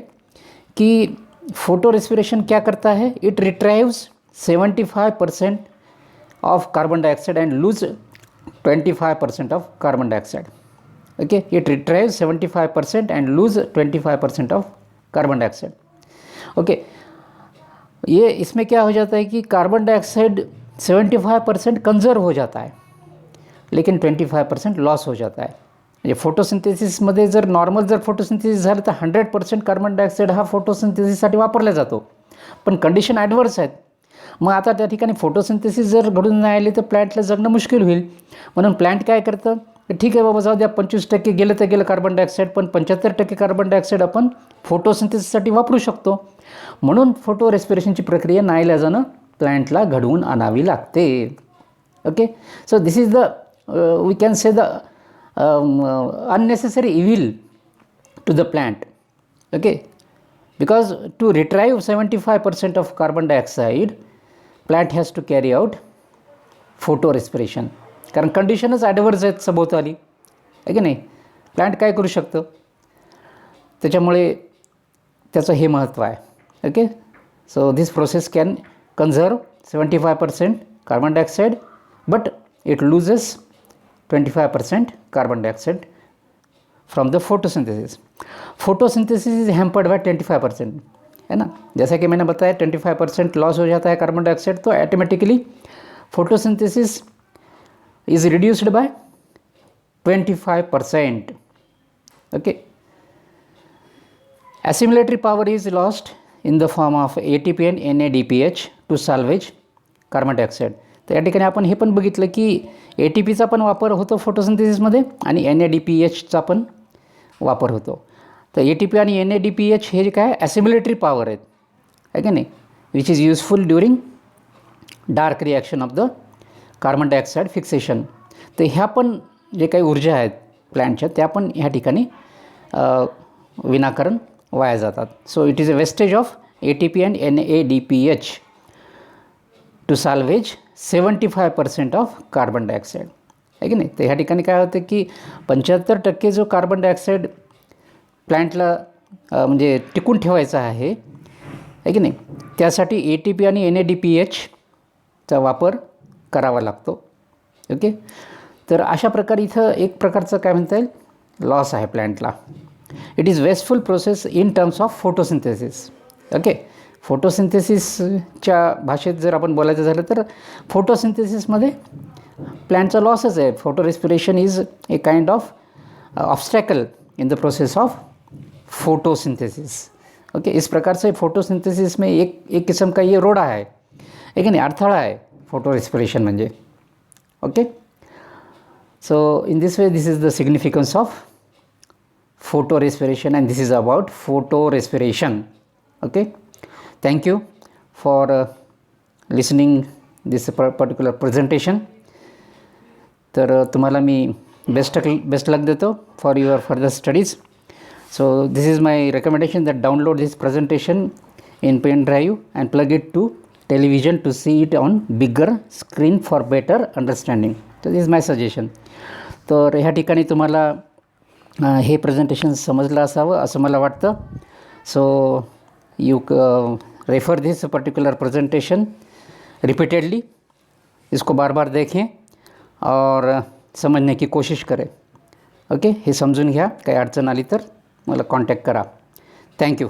कि फोटोरेस्पिरेशन क्या करता है. It retrieves 75% of carbon dioxide and lose 25% of carbon dioxide. Okay, it retrieves 75% and lose 25% of carbon dioxide. Okay, ये इसमें क्या हो जाता है कि कार्बन डाइऑक्साइड 75% कंजर्व हो जाता है, लेकिन 25% लॉस हो जाता है. म्हणजे फोटोसिंथेसिसमध्ये जर नॉर्मल जर फोटोसिंथेसिस झालं तर 100% कार्बन डायऑक्साईड हा फोटोसिंथेसिससाठी वापरला जातो. पण कंडिशन ॲडव्हर्स आहेत. मग आता त्या ठिकाणी फोटोसिंथेसिस जर घडून नाही आली तर प्लॅन्टला जगणं मुश्किल होईल. म्हणून प्लॅन्ट काय करतं, ठीक आहे बाबा जाऊ द्या 25% गेलं तर गेलं कार्बन डायऑक्साईड, पण 75% कार्बन डायऑक्साईड आपण फोटोसिंथेसिससाठी वापरू शकतो. म्हणून फोटो रेस्पिरेशनची प्रक्रिया नाईलाजानं प्लॅन्टला घडवून आणावी लागते. Okay, so this is the we can say the unnecessary evil to the plant. Okay, because to retrieve 75% of carbon dioxide, plant has to carry out photorespiration. कारण कंडिशनच ॲडव्हर्स आहेत सभोवताली, आहे की नाही. प्लॅन्ट काय करू शकतं, त्याच्यामुळे त्याचं हे महत्त्व आहे. Okay, so this process can conserve 75% carbon dioxide, but it loses 25% carbon dioxide from the photosynthesis. Photosynthesis is hampered by 25%, है ना. जैसा कि मैंने बताया 25% लॉस हो जाता है कार्बन डाइऑक्साइड, तो automatically photosynthesis is reduced by 25%. Okay, assimilatory power is lost in the form of ATP and NADPH to salvage carbon dioxide. तर या ठिकाणी आपण हे पण बघितलं की ATPचा पण वापर होतो फोटोसिंथेसिसमध्ये आणि NADPHचा पण वापर होतो. तर ATP आणि NADPH हे जे काय ॲसिमिलेटरी पॉवर आहेत, आहे की नाही, which is useful during dark reaction of the carbon dioxide fixation. तर ह्या पण जे काही ऊर्जा आहेत प्लॅन्टच्या त्या पण ह्या ठिकाणी विनाकारण वाया जातात. So it is a wastage of ATP and NADPH to salvage 75% of carbon dioxide, आहे की नाही. तर ह्या ठिकाणी काय होतं की 75% जो कार्बन डायऑक्साईड प्लॅन्टला म्हणजे टिकून ठेवायचा आहे की नाही, त्यासाठी ATP आणि NADPHचा वापर करावा लागतो. ओके, तर अशा प्रकारे इथं एक प्रकारचं काय म्हणता येईल लॉस आहे प्लॅन्टला. It is wasteful process in terms of photosynthesis. Okay, फोटोसिंथेसिसच्या भाषेत जर आपण बोलायचं झालं तर फोटोसिंथेसिसमध्ये प्लॅन्टचा लॉसच आहे. Photo respiration is a kind of obstacle in the process of photosynthesis. Okay, इस प्रकार से फोटोसिंथेसिस में एक किस्म का ये रोड़ा है, एक नहीं अड़थड़ा है फोटो रेस्पिरेशन म्हणजे. Okay, So in this way, this is the significance of photo respiration, and this is about photo respiration. Okay, thank you for listening this particular presentation. तर तुम्हाला मी बेस्ट लक देतो for your further studies. So this is my recommendation that download this presentation in pen drive and plug it to television to see it on bigger screen for better understanding. So this is my suggestion. तर ह्या ठिकाणी तुम्हाला हे presentation समजलं असावं असं मला वाटतं. So you refer this particular presentation repeatedly, इसको बार बार देखें और समझने की कोशिश करें. ओके, हे समजून घ्या. काही अडचण आली तर मला कॉन्टॅक्ट करा. थँक्यू.